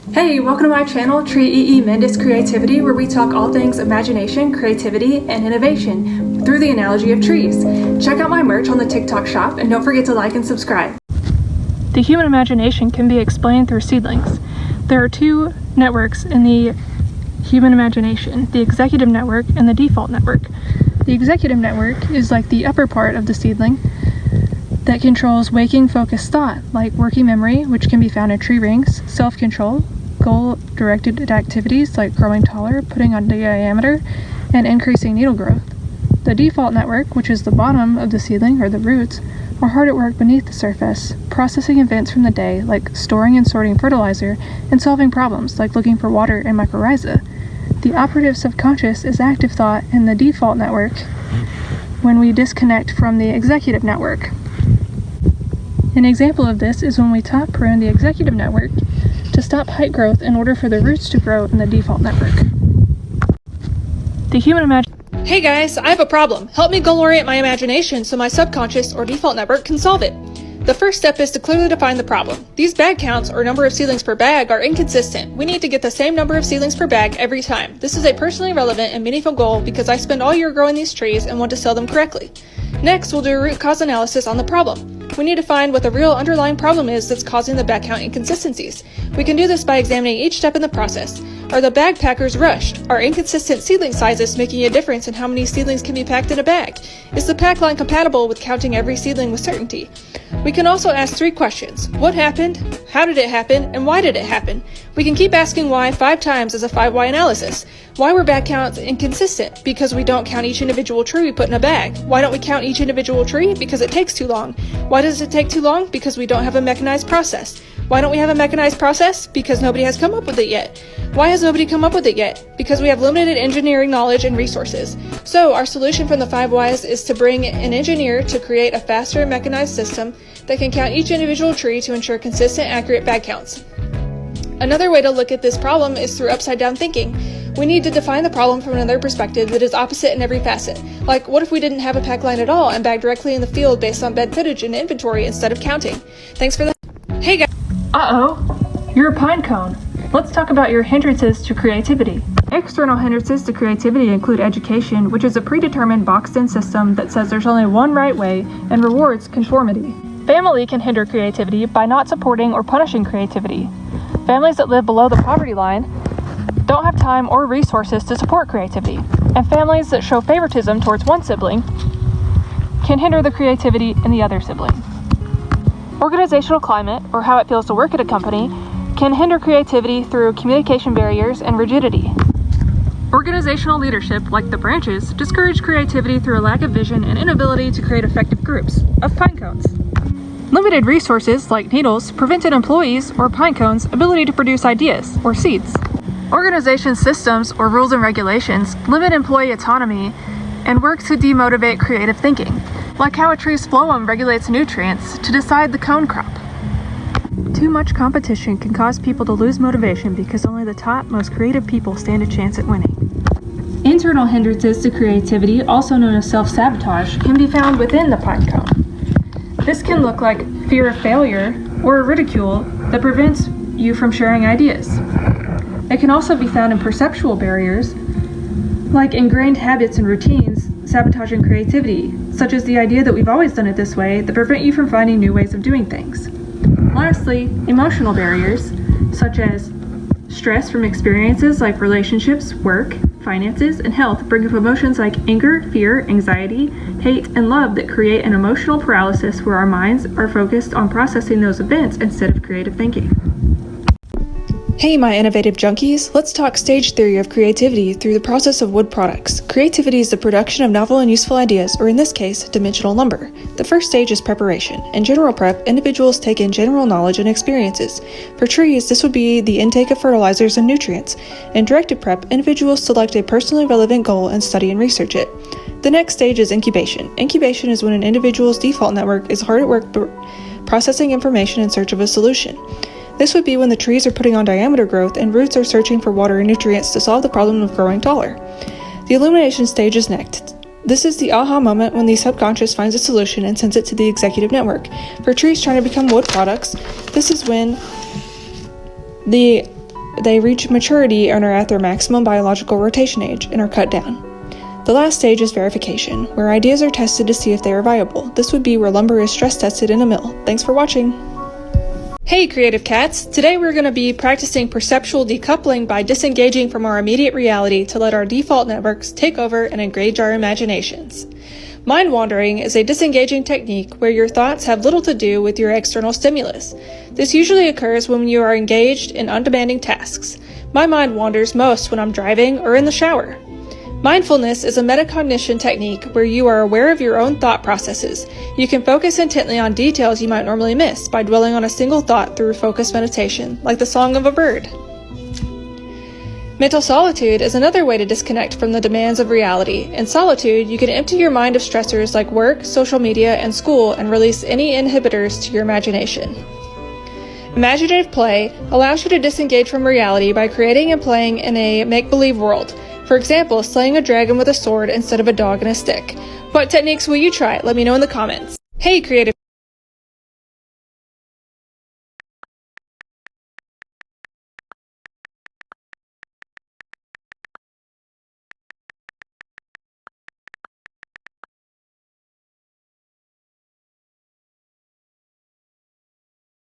Hey, welcome to my channel, Tree EE Mendis Creativity, where we talk all things imagination, creativity, and innovation through the analogy of trees. Check out my merch on the TikTok shop, and don't forget to like and subscribe. The human imagination can be explained through seedlings. There are two networks in the human imagination, the executive network and the default network. The executive network is like the upper part of the seedling that controls waking focused thought, like working memory, which can be found in tree rings, self-control, goal-directed activities like growing taller, putting on diameter, and increasing needle growth. The default network, which is the bottom of the seedling, or the roots, are hard at work beneath the surface, processing events from the day, like storing and sorting fertilizer, and solving problems, like looking for water and mycorrhiza. The operative subconscious is active thought in the default network when we disconnect from the executive network. An example of this is when we top prune the executive network to stop height growth in order for the roots to grow in the default network. The human imagination. Hey guys, I have a problem. Help me goal orient my imagination so my subconscious or default network can solve it. The first step is to clearly define the problem. These bag counts, or number of seedlings per bag, are inconsistent. We need to get the same number of seedlings per bag every time. This is a personally relevant and meaningful goal because I spend all year growing these trees and want to sell them correctly. Next, we'll do a root cause analysis on the problem. We need to find what the real underlying problem is that's causing the bag count inconsistencies. We can do this by examining each step in the process. Are the bag packers rushed? Are inconsistent seedling sizes making a difference in how many seedlings can be packed in a bag? Is the pack line compatible with counting every seedling with certainty? We can also ask 3 questions. What happened? How did it happen? And why did it happen? We can keep asking why 5 times as a 5 why analysis. Why were bag counts inconsistent? Because we don't count each individual tree we put in a bag. Why don't we count each individual tree? Because it takes too long. Why does it take too long? Because we don't have a mechanized process. Why don't we have a mechanized process? Because nobody has come up with it yet. Why has nobody come up with it yet? Because we have limited engineering knowledge and resources. So our solution from the 5 whys is to bring an engineer to create a faster mechanized system that can count each individual tree to ensure consistent, accurate bag counts. Another way to look at this problem is through upside-down thinking. We need to define the problem from another perspective that is opposite in every facet. Like, what if we didn't have a pack line at all and bagged directly in the field based on bed footage and inventory instead of counting? Thanks for that. Hey guys. Uh-oh, you're a pine cone. Let's talk about your hindrances to creativity. External hindrances to creativity include education, which is a predetermined boxed-in system that says there's only one right way and rewards conformity. Family can hinder creativity by not supporting or punishing creativity. Families that live below the poverty line don't have time or resources to support creativity, and families that show favoritism towards one sibling can hinder the creativity in the other sibling. Organizational climate, or how it feels to work at a company, can hinder creativity through communication barriers and rigidity. Organizational leadership, like the branches, discourage creativity through a lack of vision and inability to create effective groups of pine cones. Limited resources, like needles, prevented employees or pine cones' ability to produce ideas, or seeds. Organization systems, or rules and regulations, limit employee autonomy and work to demotivate creative thinking, like how a tree's phloem regulates nutrients to decide the cone crop. Too much competition can cause people to lose motivation because only the top, most creative people stand a chance at winning. Internal hindrances to creativity, also known as self-sabotage, can be found within the pine cone. This can look like fear of failure or ridicule that prevents you from sharing ideas. It can also be found in perceptual barriers, like ingrained habits and routines sabotaging creativity, such as the idea that we've always done it this way that prevent you from finding new ways of doing things. Lastly, emotional barriers, such as stress from experiences like relationships, work, finances, and health bring up emotions like anger, fear, anxiety, hate, and love that create an emotional paralysis where our minds are focused on processing those events instead of creative thinking. Hey my innovative junkies, let's talk stage theory of creativity through the process of wood products. Creativity is the production of novel and useful ideas, or in this case, dimensional lumber. The first stage is preparation. In general prep, individuals take in general knowledge and experiences. For trees, this would be the intake of fertilizers and nutrients. In directed prep, individuals select a personally relevant goal and study and research it. The next stage is incubation. Incubation is when an individual's default network is hard at work processing information in search of a solution. This would be when the trees are putting on diameter growth and roots are searching for water and nutrients to solve the problem of growing taller. The illumination stage is next. This is the aha moment when the subconscious finds a solution and sends it to the executive network. For trees trying to become wood products, this is when the they reach maturity and are at their maximum biological rotation age and are cut down. The last stage is verification, where ideas are tested to see if they are viable. This would be where lumber is stress tested in a mill. Thanks for watching! Hey creative cats! Today we're going to be practicing perceptual decoupling by disengaging from our immediate reality to let our default networks take over and engage our imaginations. Mind wandering is a disengaging technique where your thoughts have little to do with your external stimulus. This usually occurs when you are engaged in undemanding tasks. My mind wanders most when I'm driving or in the shower. Mindfulness is a metacognition technique where you are aware of your own thought processes. You can focus intently on details you might normally miss by dwelling on a single thought through focused meditation, like the song of a bird. Mental solitude is another way to disconnect from the demands of reality. In solitude, you can empty your mind of stressors like work, social media, and school and release any inhibitors to your imagination. Imaginative play allows you to disengage from reality by creating and playing in a make-believe world. For example, slaying a dragon with a sword instead of a dog and a stick. What techniques will you try? Let me know in the comments. Hey creative